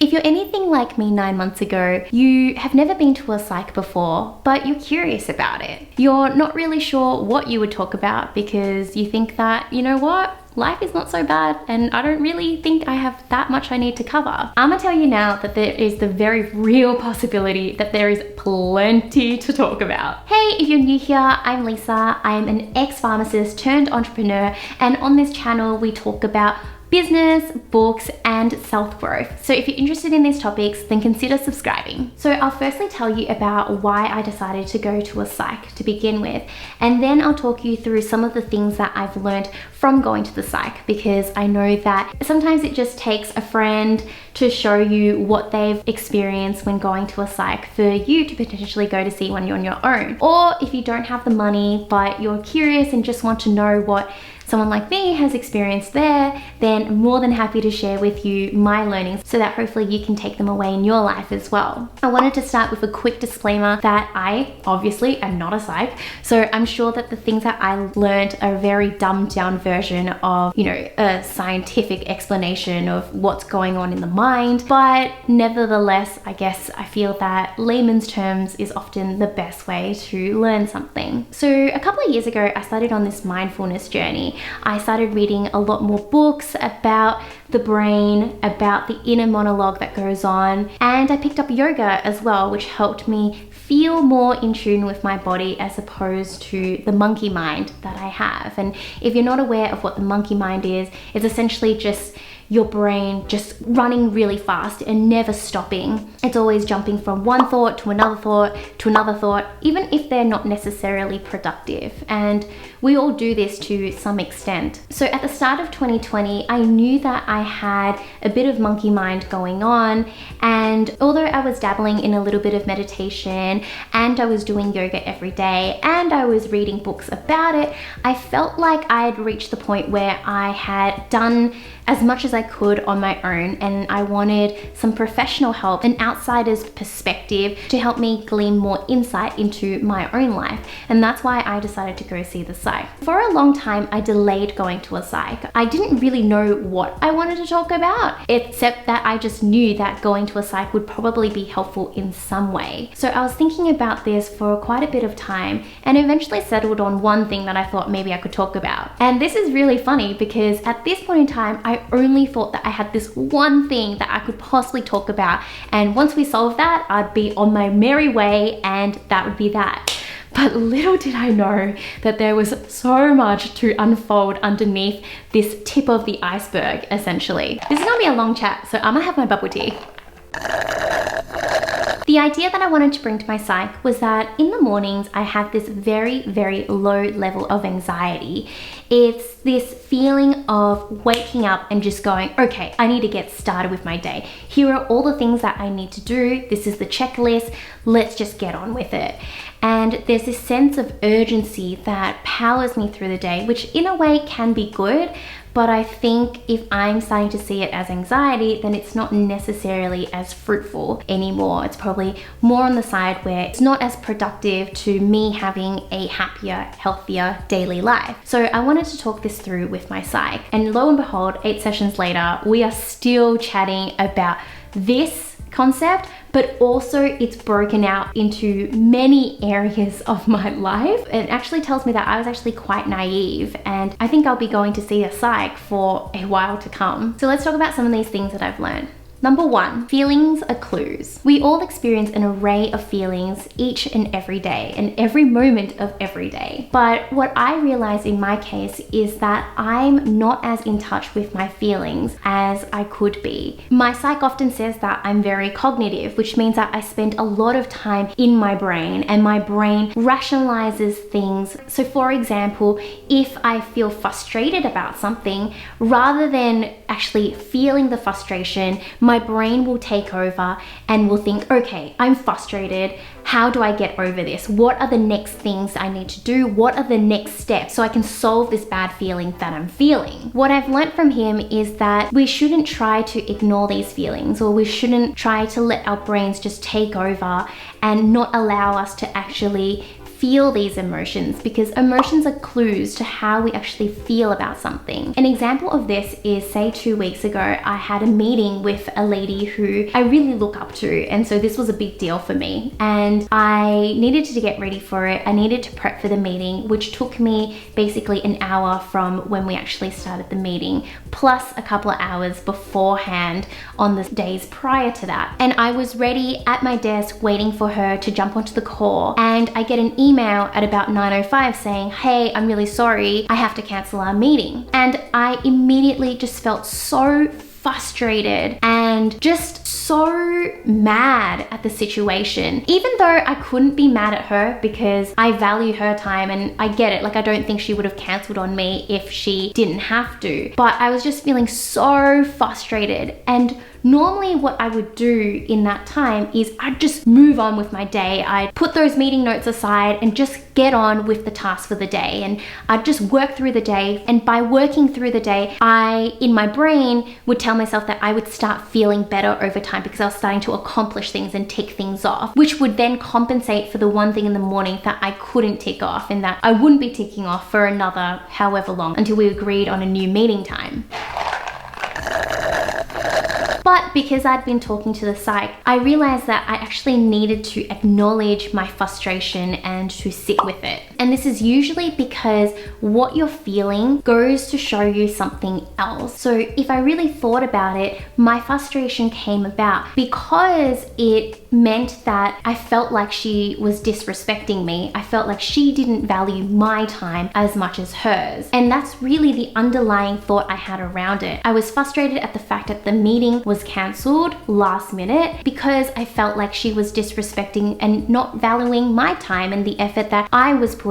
If you're anything like me 9 months ago, you have never been to a psych before, but you're curious about it. You're not really sure what you would talk about because you think that, you know what? Life is not so bad and I don't really think I have that much I need to cover. I'm gonna tell you now that there is the very real possibility that there is plenty to talk about. Hey, if you're new here, I'm Lisa. I'm an ex-pharmacist turned entrepreneur, and on this channel we talk about business, books, and self-growth. So if you're interested in these topics, then consider subscribing. So I'll firstly tell you about why I decided to go to a psych to begin with, and then I'll talk you through some of the things that I've learned from going to the psych, because I know that sometimes it just takes a friend to show you what they've experienced when going to a psych for you to potentially go to see one on your own. Or if you don't have the money, but you're curious and just want to know what someone like me has experienced there, then I'm more than happy to share with you my learnings so that hopefully you can take them away in your life as well. I wanted to start with a quick disclaimer that I obviously am not a psych, so I'm sure that the things that I learned are a very dumbed down version of, you know, a scientific explanation of what's going on in the mind, but nevertheless, I guess I feel that layman's terms is often the best way to learn something. So a couple of years ago, I started on this mindfulness journey. I started reading a lot more books about the brain, about the inner monologue that goes on, and I picked up yoga as well, which helped me feel more in tune with my body as opposed to the monkey mind that I have. And if you're not aware of what the monkey mind is, it's essentially just your brain just running really fast and never stopping. It's always jumping from one thought to another thought to another thought, even if they're not necessarily productive. And we all do this to some extent. So at the start of 2020, I knew that I had a bit of monkey mind going on. And although I was dabbling in a little bit of meditation and I was doing yoga every day and I was reading books about it, I felt like I had reached the point where I had done as much as I could on my own, and I wanted some professional help, an outsider's perspective, to help me glean more insight into my own life. And that's why I decided to go see the psych. For a long time, I delayed going to a psych. I didn't really know what I wanted to talk about, except that I just knew that going to a psych would probably be helpful in some way. So I was thinking about this for quite a bit of time and eventually settled on one thing that I thought maybe I could talk about. And this is really funny because at this point in time, I only thought that I had this one thing that I could possibly talk about, and once we solved that, I'd be on my merry way and that would be that. But little did I know that there was so much to unfold underneath this tip of the iceberg, essentially. This is gonna be a long chat, so I'm gonna have my bubble tea. The idea that I wanted to bring to my psych was that in the mornings I have this very, very low level of anxiety. It's this feeling of waking up and just going, okay, I need to get started with my day. Here are all the things that I need to do. This is the checklist. Let's just get on with it. And there's this sense of urgency that powers me through the day, which in a way can be good. But I think if I'm starting to see it as anxiety, then it's not necessarily as fruitful anymore. It's probably more on the side where it's not as productive to me having a happier, healthier daily life. So I wanted to talk this through with my psych. And lo and behold, 8 sessions later, we are still chatting about this concept, but also it's broken out into many areas of my life. It actually tells me that I was actually quite naive, and I think I'll be going to see a psych for a while to come. So let's talk about some of these things that I've learned. Number 1, feelings are clues. We all experience an array of feelings each and every day, and every moment of every day. But what I realized in my case is that I'm not as in touch with my feelings as I could be. My psych often says that I'm very cognitive, which means that I spend a lot of time in my brain, and my brain rationalizes things. So for example, if I feel frustrated about something, rather than actually feeling the frustration, my brain will take over and will think, okay, I'm frustrated. How do I get over this? What are the next things I need to do? What are the next steps so I can solve this bad feeling that I'm feeling? What I've learned from him is that we shouldn't try to ignore these feelings, or we shouldn't try to let our brains just take over and not allow us to actually feel these emotions because emotions are clues to how we actually feel about something. An example of this is, say 2 weeks ago, I had a meeting with a lady who I really look up to, and so this was a big deal for me, and I needed to get ready for it. I needed to prep for the meeting, which took me basically an hour from when we actually started the meeting, plus a couple of hours beforehand on the days prior to that. And I was ready at my desk waiting for her to jump onto the call, and I get an email at about 9:05 saying, hey, I'm really sorry, I have to cancel our meeting. And I immediately just felt so frustrated and just so mad at the situation, even though I couldn't be mad at her because I value her time and I get it. Like, I don't think she would have cancelled on me if she didn't have to, but I was just feeling so frustrated. And normally what I would do in that time is I'd just move on with my day. I'd put those meeting notes aside and just get on with the task for the day, and I'd just work through the day. And by working through the day, I, in my brain, would tell myself that I would start feeling better over time because I was starting to accomplish things and tick things off, which would then compensate for the one thing in the morning that I couldn't tick off and that I wouldn't be ticking off for another however long until we agreed on a new meeting time. But because I'd been talking to the psych, I realized that I actually needed to acknowledge my frustration and to sit with it. And this is usually because what you're feeling goes to show you something else. So if I really thought about it, my frustration came about because it meant that I felt like she was disrespecting me. I felt like she didn't value my time as much as hers. And that's really the underlying thought I had around it. I was frustrated at the fact that the meeting was cancelled last minute because I felt like she was disrespecting and not valuing my time and the effort that I was putting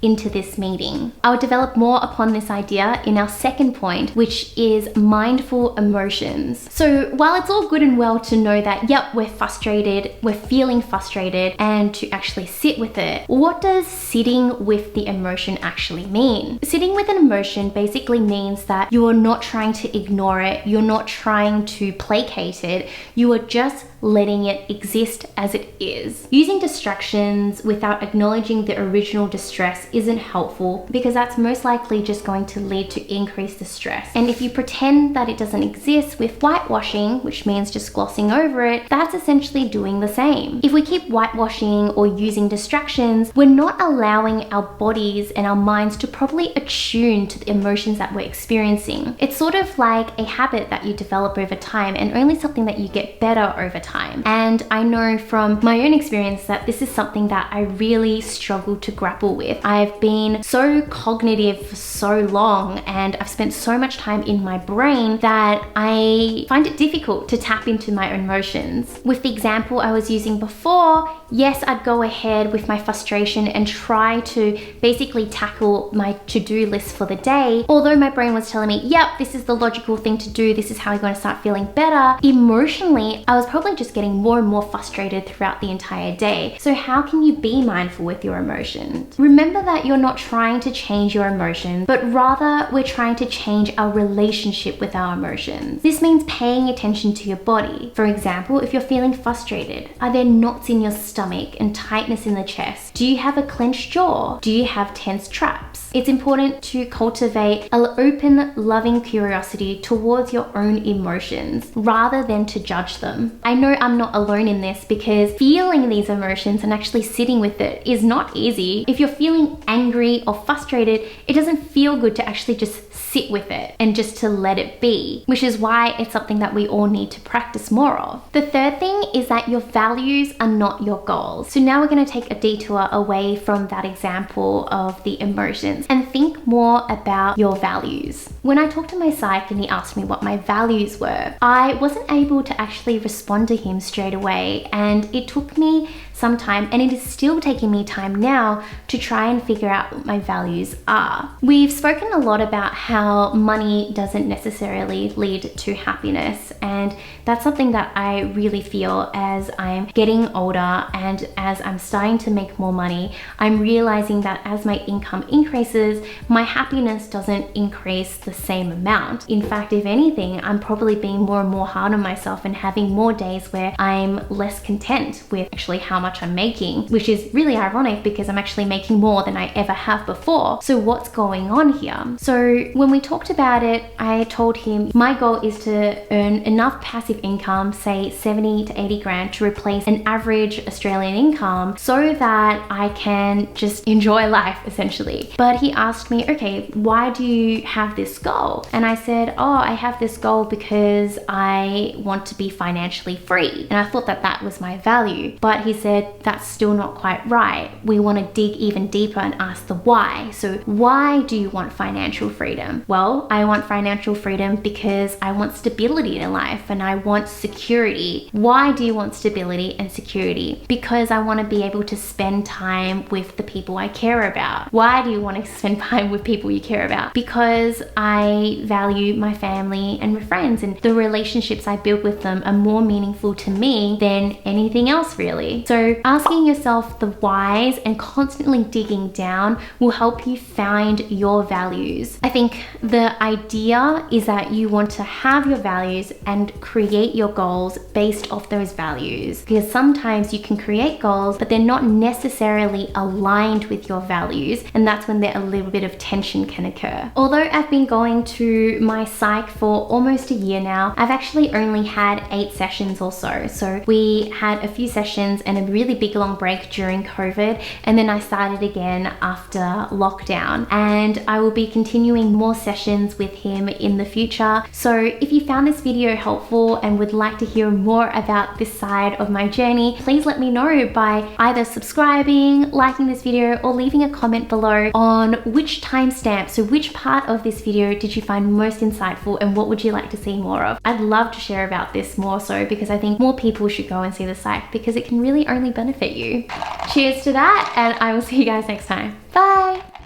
into this meeting. I'll develop more upon this idea in our second point, which is mindful emotions. So while it's all good and well to know that, yep, we're frustrated, we're feeling frustrated, and to actually sit with it, what does sitting with the emotion actually mean? Sitting with an emotion basically means that you are not trying to ignore it, you're not trying to placate it, you are just letting it exist as it is. Using distractions without acknowledging the original distress isn't helpful because that's most likely just going to lead to increased distress. And if you pretend that it doesn't exist with whitewashing, which means just glossing over it, that's essentially doing the same. If we keep whitewashing or using distractions, we're not allowing our bodies and our minds to properly attune to the emotions that we're experiencing. It's sort of like a habit that you develop over time and only something that you get better over time. And I know from my own experience that this is something that I really struggle to grapple with. I've been so cognitive for so long and I've spent so much time in my brain that I find it difficult to tap into my emotions. With the example I was using before, yes, I'd go ahead with my frustration and try to basically tackle my to-do list for the day. Although my brain was telling me, yep, this is the logical thing to do, this is how you're going to start feeling better, emotionally, I was probably just getting more and more frustrated throughout the entire day. So how can you be mindful with your emotions? Remember that you're not trying to change your emotions, but rather we're trying to change our relationship with our emotions. This means paying attention to your body. For example, if you're feeling frustrated, are there knots in your stomach and tightness in the chest? Do you have a clenched jaw? Do you have tense traps? It's important to cultivate an open, loving curiosity towards your own emotions rather than to judge them. I know I'm not alone in this because feeling these emotions and actually sitting with it is not easy. If you're feeling angry or frustrated, it doesn't feel good to actually just sit with it and just to let it be, which is why it's something that we all need to practice more of. The third thing is that your values are not your goals. So now we're going to take a detour away from that example of the emotions and think more about your values. When I talked to my psych and he asked me what my values were, I wasn't able to actually respond to him straight away, and it took me some time, and it is still taking me time now to try and figure out what my values are. We've spoken a lot about how how money doesn't necessarily lead to happiness. And that's something that I really feel as I'm getting older and as I'm starting to make more money. I'm realizing that as my income increases, my happiness doesn't increase the same amount. In fact, if anything, I'm probably being more and more hard on myself and having more days where I'm less content with actually how much I'm making, which is really ironic because I'm actually making more than I ever have before. So what's going on here? So when we talked about it, I told him my goal is to earn enough passive income, say 70 to 80 grand, to replace an average Australian income so that I can just enjoy life essentially. But he asked me, okay, why do you have this goal? And I said, oh, I have this goal because I want to be financially free. And I thought that that was my value. But he said, that's still not quite right. We want to dig even deeper and ask the why. So why do you want financial freedom? Well, I want financial freedom because I want stability in life and I want security. Why do you want stability and security? Because I want to be able to spend time with the people I care about. Why do you want to spend time with people you care about? Because I value my family and my friends, and the relationships I build with them are more meaningful to me than anything else really. So asking yourself the whys and constantly digging down will help you find your values. I think the idea is that you want to have your values and create your goals based off those values, because sometimes you can create goals but they're not necessarily aligned with your values, and that's when a little bit of tension can occur. Although I've been going to my psych for almost a year now, I've actually only had 8 sessions or so. So we had a few sessions and a really big long break during COVID, and then I started again after lockdown, and I will be continuing more sessions with him in the future. So if you found this video helpful and would like to hear more about this side of my journey, please let me know by either subscribing, liking this video, or leaving a comment below on which timestamp, so which part of this video did you find most insightful and what would you like to see more of. I'd love to share about this more so because I think more people should go and see the psych because it can really only benefit you. Cheers to that, and I will see you guys next time. Bye!